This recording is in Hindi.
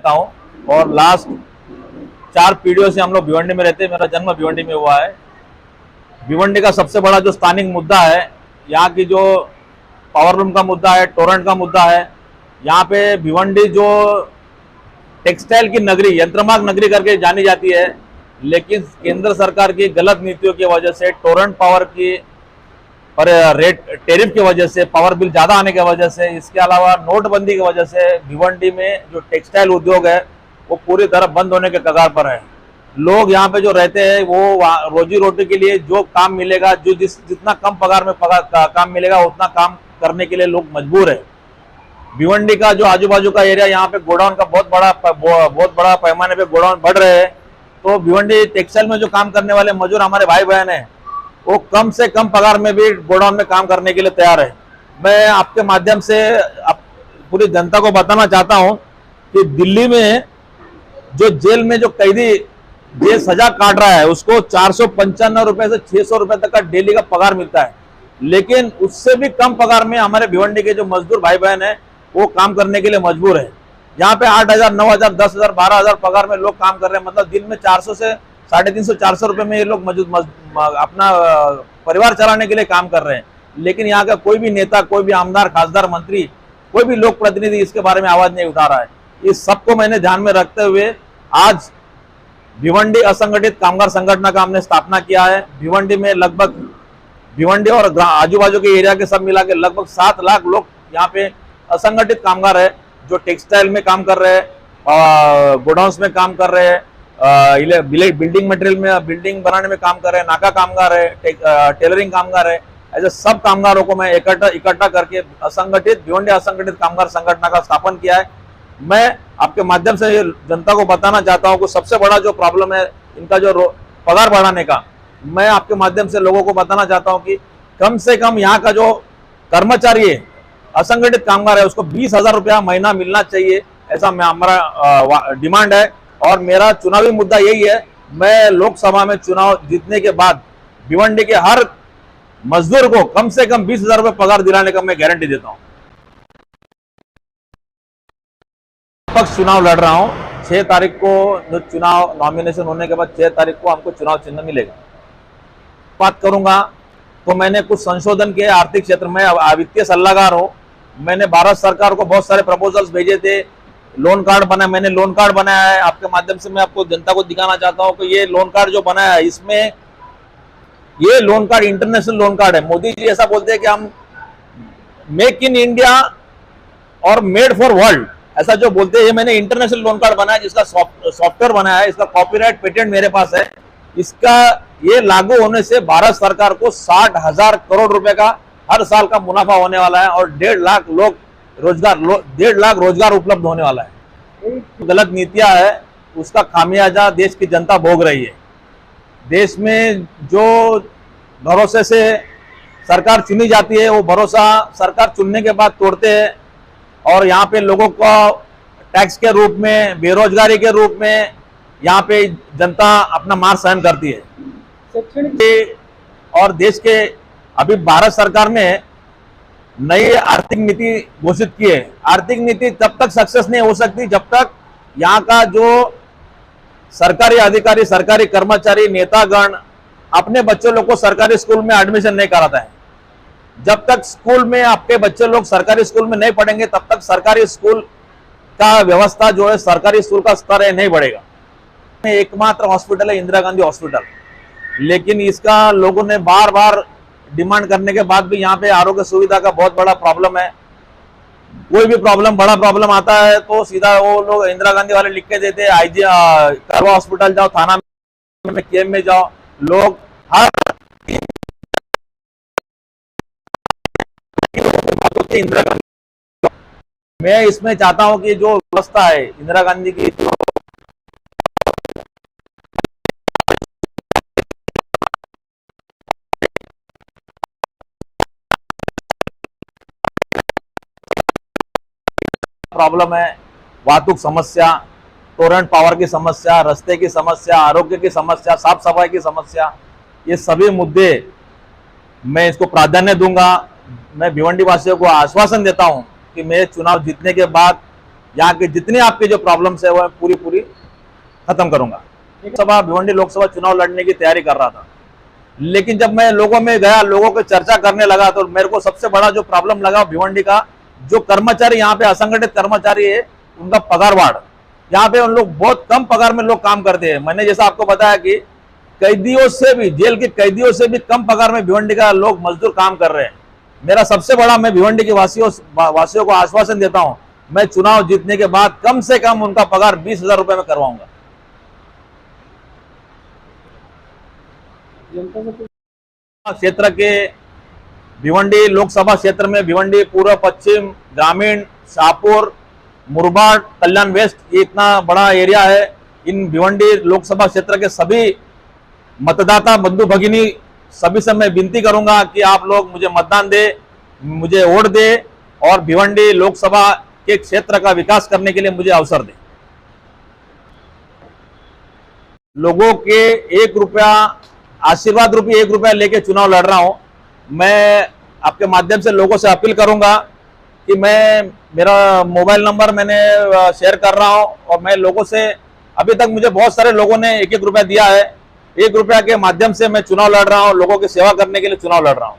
रहता हूँ और लास्ट 4 पीढ़ियों से हम लोग भिवंडी में रहते हैं। मेरा जन्म भिवंडी में हुआ है। भिवंडी का सबसे बड़ा जो स्थानिक मुद्दा है, यहाँ की जो पावर लूम का मुद्दा है, टोरेंट का मुद्दा है। यहाँ पे भिवंडी जो टेक्सटाइल की नगरी, यंत्रमाग नगरी करके जानी जाती है, लेकिन केंद्र सरकार की गलत नीतियों की वजह से, टोरेंट पावर की और रेट टेरिफ की वजह से, पावर बिल ज्यादा आने की वजह से, इसके अलावा नोटबंदी की वजह से भिवंडी में जो टेक्सटाइल उद्योग है वो पूरी तरह बंद होने के कगार पर है। लोग यहाँ पे जो रहते हैं वो रोजी रोटी के लिए जो काम मिलेगा, जो जितना कम पगार में काम मिलेगा उतना काम करने के लिए लोग मजबूर है। भिवंडी का जो आजू बाजू का एरिया, यहाँ पे गोडाउन का बहुत बड़ा पैमाने पे गोडाउन बढ़ रहे हैं। तो भिवंडी टेक्सटाइल में जो काम करने वाले मजदूर हमारे भाई बहन है, वो कम से कम पगार में भी गोडाउन में काम करने के लिए तैयार है। मैं आपके माध्यम से पूरी जनता को बताना चाहता हूं कि दिल्ली में जो जेल में जो कैदी जेल सजा काट रहा है, उसको 495 रुपए से 600 रुपए तक का डेली का पगार मिलता है, लेकिन उससे भी कम पगार में हमारे भिवंडी के जो मजदूर भाई बहन है वो काम करने के लिए मजबूर है। यहाँ पे 8,000, 9,000, 10,000, 12,000 पगार में लोग काम कर रहे हैं। मतलब दिन में 400 से 350, 400 रुपए में ये लोग अपना परिवार चलाने के लिए काम कर रहे हैं। लेकिन यहाँ का कोई भी नेता, कोई भी आमदार, खासदार, मंत्री, कोई भी लोक प्रतिनिधि इसके बारे में आवाज नहीं उठा रहा है। इस सबको मैंने ध्यान में रखते हुए आज भिवंडी असंगठित कामगार संगठन का हमने स्थापना किया है। भिवंडी में लगभग, भिवंडी और आजू बाजू के एरिया के सब मिला के लगभग 7 लाख लोग यहाँ पे असंगठित कामगार है, जो टेक्सटाइल में काम कर रहे हैं, गोडाउन्स में काम कर रहे हैं, बिल्डिंग मटेरियल में, बिल्डिंग बनाने में काम कर रहे हैं, नाका कामगार है, टेलरिंग कामगार है। ऐसे सब कामगारों को मैं इकट्ठा करके असंगठित भिवंडी असंगठित कामगार संगठन का स्थापन किया है। मैं आपके माध्यम से जनता को बताना चाहता हूँ कि सबसे बड़ा जो प्रॉब्लम है इनका जो पगार बढ़ाने का, मैं आपके माध्यम से लोगों को बताना चाहता हूँ कि कम से कम यहाँ का जो कर्मचारी है, असंगठित कामगार है, उसको 20,000 रुपया महीना मिलना चाहिए, ऐसा हमारा डिमांड है। और मेरा चुनावी मुद्दा यही है, मैं लोकसभा में चुनाव जीतने के बाद भिवंडी के हर मजदूर को कम से कम 20,000 रुपये पगार दिलाने का मैं गारंटी देता हूं। पक्ष चुनाव लड़ रहा हूं। 6 तारीख को जो चुनाव नॉमिनेशन होने के बाद 6 तारीख को हमको चुनाव चिन्ह मिलेगा। बात करूंगा तो मैंने कुछ संशोधन किए आर्थिक क्षेत्र में, वित्तीय सलाहकार हूं। मैंने भारत सरकार को बहुत सारे प्रपोजल्स भेजे थे, लोन कार्ड बनाया, मैंने लोन कार्ड बनाया है। आपके माध्यम से मैं आपको जनता को दिखाना चाहता हूं कि ये लोन कार्ड जो बनाया है, इसमें ये loan card international loan card है। मोदी जी ऐसा बोलते हैं कि हम मेक इन इंडिया और मेड फॉर वर्ल्ड, ऐसा जो बोलते हैं, ये मैंने इंटरनेशनल लोन कार्ड बनाया, जिसका सॉफ्टवेयर बनाया है, इसका कॉपीराइट पेटेंट मेरे पास है। इसका ये लागू होने से भारत सरकार को 60,000 करोड़ रुपए का हर साल का मुनाफा होने वाला है और 1.5 लाख रोजगार उपलब्ध होने वाला है। गलत नीतियां है, उसका खामियाजा देश की जनता भोग रही है। देश में जो भरोसे से सरकार चुनी जाती है, वो भरोसा सरकार चुनने के बाद तोड़ते हैं और यहाँ पे लोगों को टैक्स के रूप में, बेरोजगारी के रूप में यहाँ पे जनता अपना मार सहन करती है। और देश के अभी भारत सरकार ने नई आर्थिक नीति घोषित की है। आर्थिक नीति तब तक सक्सेस नहीं हो सकती जब तक यहाँ का जो सरकारी अधिकारी, सरकारी कर्मचारी, नेतागण अपने बच्चे लोग को सरकारी स्कूल में एडमिशन नहीं कराता है। जब तक स्कूल में आपके बच्चे लोग सरकारी स्कूल में नहीं पढ़ेंगे, तब तक सरकारी स्कूल का व्यवस्था जो है, सरकारी स्कूल का स्तर है, नहीं बढ़ेगा। एकमात्र हॉस्पिटल है इंदिरा गांधी हॉस्पिटल, लेकिन इसका लोगों ने बार बार डिमांड करने के बाद भी यहाँ पे आरोग्य सुविधा का बहुत बड़ा प्रॉब्लम है। कोई भी बड़ा प्रॉब्लम आता है तो सीधा वो लोग इंदिरा गांधी वाले लिख के देते हैं, करवा हॉस्पिटल जाओ, थाना में, केम में जाओ। लोग हर इंदिरा गांधी, मैं इसमें चाहता हूं कि जो व्यवस्था है इंदिरा गांधी की, प्रॉब्लम है, वाहतूक समस्या, टोरेंट पावर की समस्या, रास्ते की समस्या, आरोग्य की समस्या, साफ सफाई की समस्या, ये सभी मुद्दे मैं इसको प्राधान्य दूंगा। मैं भिवंडी वासियों को आश्वासन देता हूं कि मैं चुनाव जीतने के बाद यहाँ की जितनी आपकी जो प्रॉब्लम्स है वो मैं पूरी पूरी खत्म करूंगा। लोकसभा भिवंडी लोकसभा चुनाव लड़ने की तैयारी कर रहा था, लेकिन जब मैं लोगों में गया, लोगों को चर्चा करने लगा, तो मेरे को सबसे बड़ा जो प्रॉब्लम लगा भिवंडी का, जो कर्मचारी यहाँ पे असंगठित कर्मचारी है उनका पगारवाड़। यहाँ पे उन लोग बहुत कम पगार में लोग काम करते हैं। मैंने जैसा आपको बताया कि कैदियों से भी, जेल के कैदियों से भी कम पगार में भिवंडी का लोग मजदूर काम कर रहे हैं। मेरा सबसे बड़ा, मैं भिवंडी के वासियों को आश्वासन देता हूं, मैं चुनाव जीतने के बाद कम से कम उनका पगार 20,000 रुपए में करवाऊंगा। क्षेत्र के भिवंडी लोकसभा क्षेत्र में भिवंडी पूर्व, पश्चिम, ग्रामीण, शाहपुर, मुरबाड, कल्याण वेस्ट, ये इतना बड़ा एरिया है। इन भिवंडी लोकसभा क्षेत्र के सभी मतदाता बंधु भगिनी सभी से मैं विनती करूंगा कि आप लोग मुझे मतदान दे, मुझे वोट दे और भिवंडी लोकसभा के क्षेत्र का विकास करने के लिए मुझे अवसर दे। लोगों के 1 रुपया आशीर्वाद रूपी 1 रुपया लेके चुनाव लड़ रहा हूं। मैं आपके माध्यम से लोगों से अपील करूंगा कि मेरा मोबाइल नंबर मैंने शेयर कर रहा हूं और मैं लोगों से, अभी तक मुझे बहुत सारे लोगों ने 1-1 रुपया दिया है। 1 रुपया के माध्यम से मैं चुनाव लड़ रहा हूं, लोगों की सेवा करने के लिए चुनाव लड़ रहा हूं।